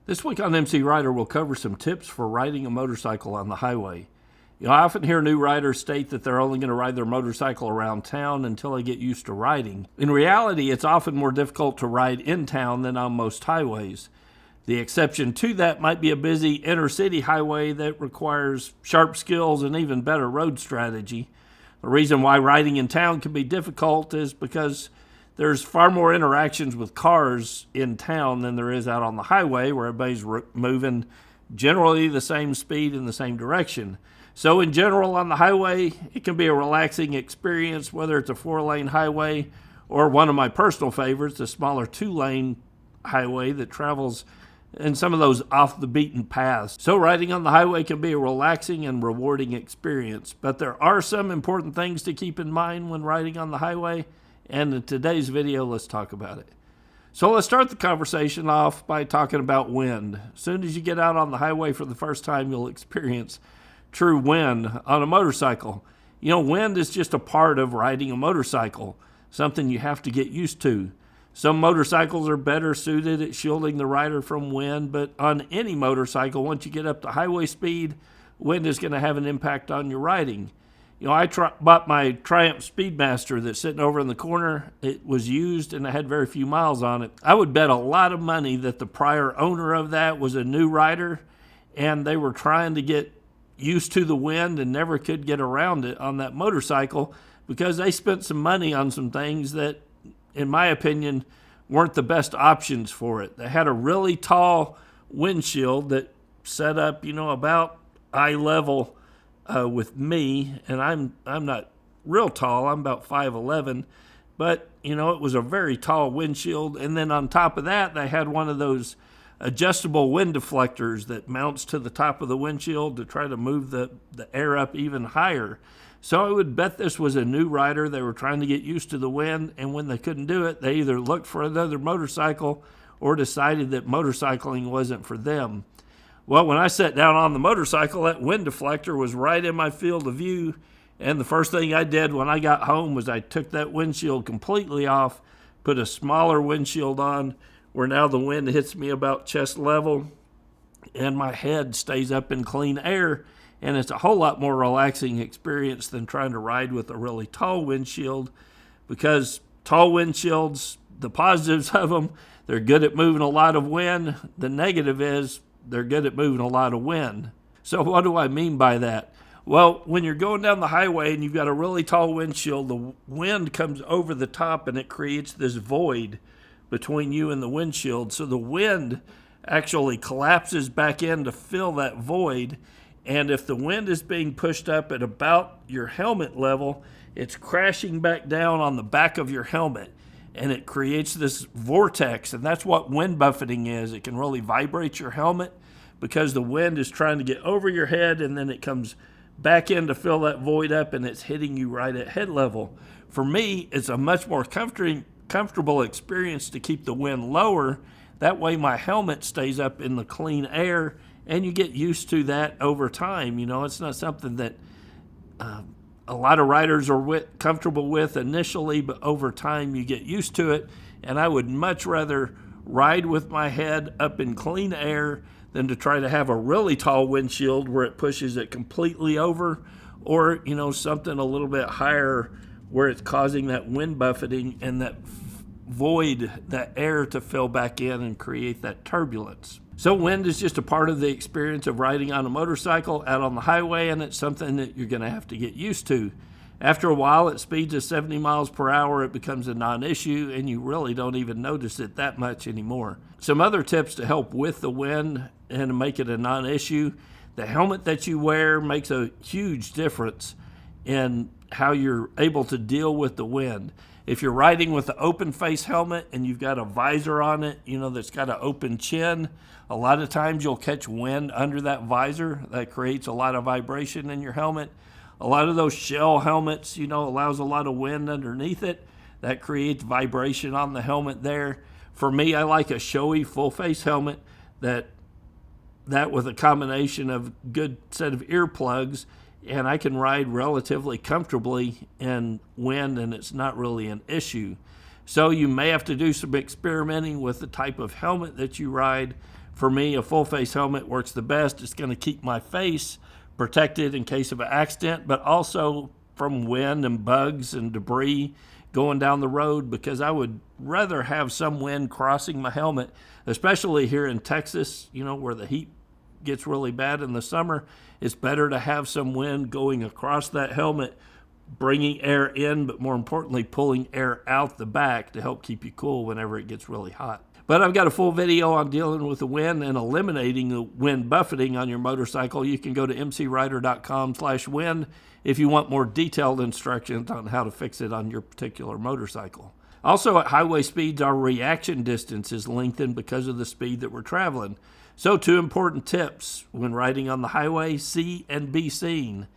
This week on MCrider, we'll cover some tips for riding a motorcycle on the highway. I often hear new riders state that they're only going to ride their motorcycle around town until they get used to riding. In reality, it's often more difficult to ride in town than on most highways. The exception to that might be a busy inner-city highway that requires sharp skills and even better road strategy. The reason why riding in town can be difficult is because there's far more interactions with cars in town than there is out on the highway, where everybody's moving generally the same speed in the same direction. So in general, on the highway, it can be a relaxing experience, whether it's a 4-lane highway or one of my personal favorites, a smaller 2-lane highway that travels in some of those off the beaten paths. So riding on the highway can be a relaxing and rewarding experience, but there are some important things to keep in mind when riding on the highway. And in today's video, let's talk about it. So let's start the conversation off by talking about wind. As soon as you get out on the highway for the first time, you'll experience true wind on a motorcycle. Wind is just a part of riding a motorcycle, something you have to get used to. Some motorcycles are better suited at shielding the rider from wind, but on any motorcycle, once you get up to highway speed, wind is going to have an impact on your riding. I bought my Triumph Speedmaster that's sitting over in the corner. It was used and I had very few miles on it. I would bet a lot of money that the prior owner of that was a new rider and they were trying to get used to the wind and never could get around it on that motorcycle because they spent some money on some things that, in my opinion, weren't the best options for it. They had a really tall windshield that set up, about eye level with me, and I'm not real tall. I'm about 5'11", but it was a very tall windshield. And then on top of that, they had one of those adjustable wind deflectors that mounts to the top of the windshield to try to move the air up even higher. So I would bet this was a new rider. They were trying to get used to the wind, and when they couldn't do it, they either looked for another motorcycle or decided that motorcycling wasn't for them. Well, when I sat down on the motorcycle, that wind deflector was right in my field of view, and the first thing I did when I got home was I took that windshield completely off, put a smaller windshield on, where now the wind hits me about chest level, and my head stays up in clean air, and it's a whole lot more relaxing experience than trying to ride with a really tall windshield, because tall windshields, the positives of them, they're good at moving a lot of wind. The negative is they're good at moving a lot of wind. So what do I mean by that? Well, when you're going down the highway and you've got a really tall windshield, the wind comes over the top and it creates this void between you and the windshield. So the wind actually collapses back in to fill that void. And if the wind is being pushed up at about your helmet level, it's crashing back down on the back of your helmet. And it creates this vortex, and that's what wind buffeting is. It can really vibrate your helmet because the wind is trying to get over your head, and then it comes back in to fill that void up, and it's hitting you right at head level. For me, it's a much more comfortable experience to keep the wind lower. That way my helmet stays up in the clean air, and you get used to that over time. It's not something that a lot of riders are comfortable with initially, but over time you get used to it. And I would much rather ride with my head up in clean air than to try to have a really tall windshield where it pushes it completely over, or something a little bit higher where it's causing that wind buffeting and that void, that air to fill back in and create that turbulence. So wind is just a part of the experience of riding on a motorcycle out on the highway, and it's something that you're going to have to get used to. After a while, at speeds of 70 miles per hour, it becomes a non-issue, and you really don't even notice it that much anymore. Some other tips to help with the wind and make it a non-issue: the helmet that you wear makes a huge difference in how you're able to deal with the wind. If you're riding with an open face helmet and you've got a visor on it, that's got an open chin, a lot of times you'll catch wind under that visor. That creates a lot of vibration in your helmet. A lot of those shell helmets, allows a lot of wind underneath it. That creates vibration on the helmet there. For me, I like a showy full face helmet that with a combination of good set of earplugs, and I can ride relatively comfortably in wind, and it's not really an issue. So you may have to do some experimenting with the type of helmet that you ride. For me, a full face helmet works the best. It's going to keep my face protected in case of an accident, but also from wind and bugs and debris going down the road, because I would rather have some wind crossing my helmet, especially here in Texas, where the heat gets really bad in the summer. It's better to have some wind going across that helmet, bringing air in, but more importantly, pulling air out the back to help keep you cool whenever it gets really hot. But I've got a full video on dealing with the wind and eliminating the wind buffeting on your motorcycle. You can go to mcrider.com/wind if you want more detailed instructions on how to fix it on your particular motorcycle. Also, at highway speeds, our reaction distance is lengthened because of the speed that we're traveling. So 2 important tips when riding on the highway: see and be seen.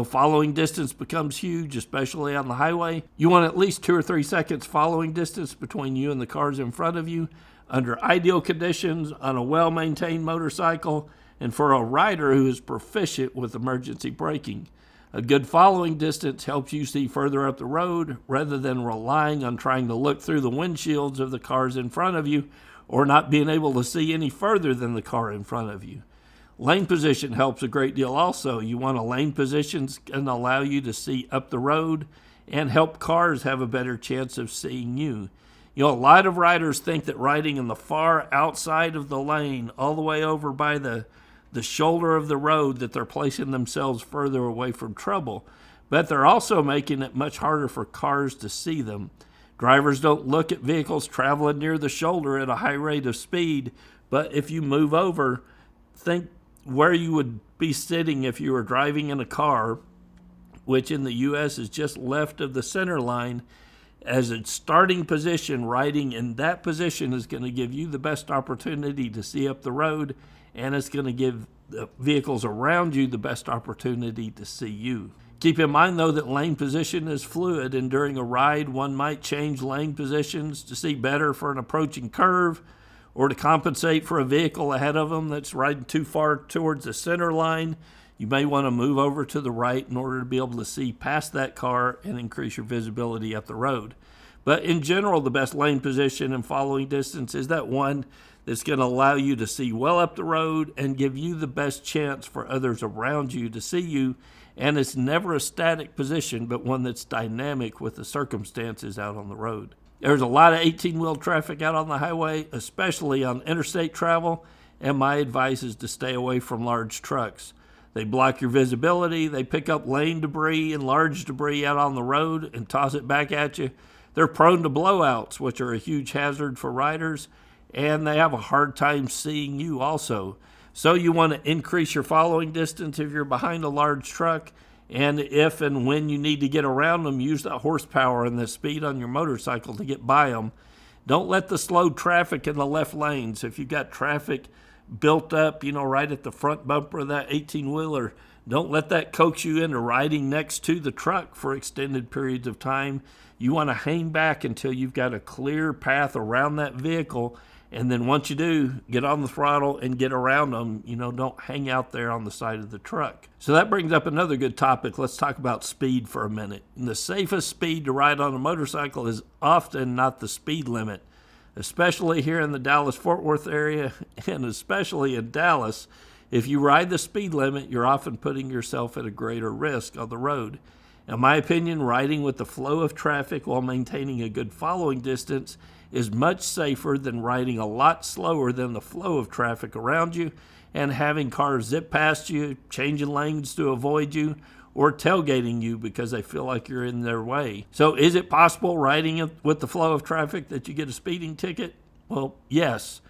Following distance becomes huge, especially on the highway. You want at least 2 or 3 seconds following distance between you and the cars in front of you under ideal conditions on a well-maintained motorcycle and for a rider who is proficient with emergency braking. A good following distance helps you see further up the road rather than relying on trying to look through the windshields of the cars in front of you or not being able to see any further than the car in front of you. Lane position helps a great deal also. You want a lane position that can allow you to see up the road and help cars have a better chance of seeing you. A lot of riders think that riding in the far outside of the lane, all the way over by the shoulder of the road, that they're placing themselves further away from trouble. But they're also making it much harder for cars to see them. Drivers don't look at vehicles traveling near the shoulder at a high rate of speed, but if you move over, think where you would be sitting if you were driving in a car, which in the U.S. is just left of the center line. As a starting position, riding in that position is going to give you the best opportunity to see up the road, and it's going to give the vehicles around you the best opportunity to see you. Keep in mind, though, that lane position is fluid, and during a ride, one might change lane positions to see better for an approaching curve or to compensate for a vehicle ahead of them that's riding too far towards the center line. You may want to move over to the right in order to be able to see past that car and increase your visibility up the road. But in general, the best lane position and following distance is that one that's going to allow you to see well up the road and give you the best chance for others around you to see you. And it's never a static position, but one that's dynamic with the circumstances out on the road. There's a lot of 18-wheel traffic out on the highway, especially on interstate travel, and my advice is to stay away from large trucks. They block your visibility, they pick up lane debris and large debris out on the road and toss it back at you. They're prone to blowouts, which are a huge hazard for riders, and they have a hard time seeing you also. So you want to increase your following distance if you're behind a large truck, and if and when you need to get around them, use that horsepower and the speed on your motorcycle to get by them. Don't let the slow traffic in the left lanes. If you've got traffic built up, right at the front bumper of that 18-wheeler, don't let that coax you into riding next to the truck for extended periods of time. You want to hang back until you've got a clear path around that vehicle, and then once you do, get on the throttle and get around them. Don't hang out there on the side of the truck. So that brings up another good topic. Let's talk about speed for a minute. And the safest speed to ride on a motorcycle is often not the speed limit, especially here in the Dallas-Fort Worth area, and especially in Dallas. If you ride the speed limit, you're often putting yourself at a greater risk on the road. In my opinion, riding with the flow of traffic while maintaining a good following distance is much safer than riding a lot slower than the flow of traffic around you and having cars zip past you, changing lanes to avoid you, or tailgating you because they feel like you're in their way. So is it possible riding with the flow of traffic that you get a speeding ticket? Well, yes.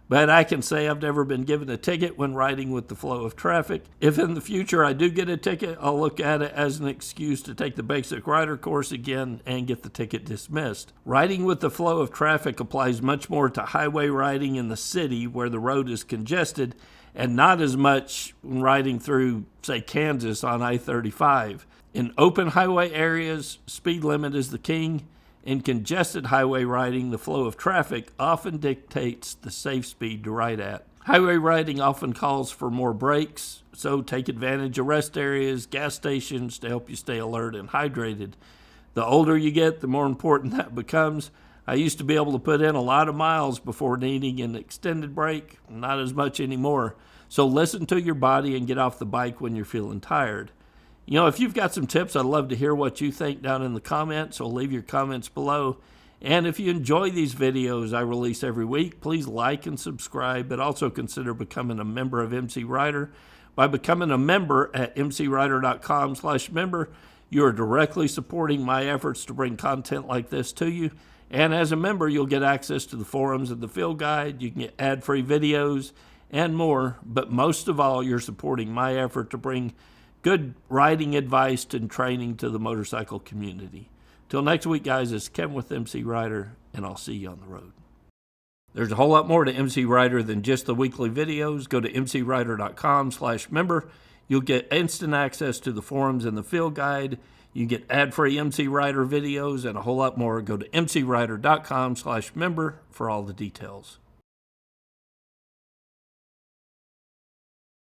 But I can say I've never been given a ticket when riding with the flow of traffic. If in the future I do get a ticket, I'll look at it as an excuse to take the basic rider course again and get the ticket dismissed. Riding with the flow of traffic applies much more to highway riding in the city where the road is congested, and not as much when riding through, say, Kansas on I-35. In open highway areas, speed limit is the king. In congested highway riding, the flow of traffic often dictates the safe speed to ride at. Highway riding often calls for more breaks, so take advantage of rest areas, gas stations to help you stay alert and hydrated. The older you get, the more important that becomes. I used to be able to put in a lot of miles before needing an extended break, not as much anymore. So listen to your body and get off the bike when you're feeling tired. You know, if you've got some tips, I'd love to hear what you think down in the comments, so leave your comments below. And if you enjoy these videos I release every week, please like and subscribe, but also consider becoming a member of MCrider. By becoming a member at mcrider.com/member, you are directly supporting my efforts to bring content like this to you. And as a member, you'll get access to the forums and the field guide. You can get ad-free videos and more. But most of all, you're supporting my effort to bring good riding advice and training to the motorcycle community. Till next week, guys, it's Kevin with MCrider, and I'll see you on the road. There's a whole lot more to MCrider than just the weekly videos. Go to mcrider.com/member. You'll get instant access to the forums and the field guide. You get ad-free MCrider videos and a whole lot more. Go to mcrider.com/member for all the details.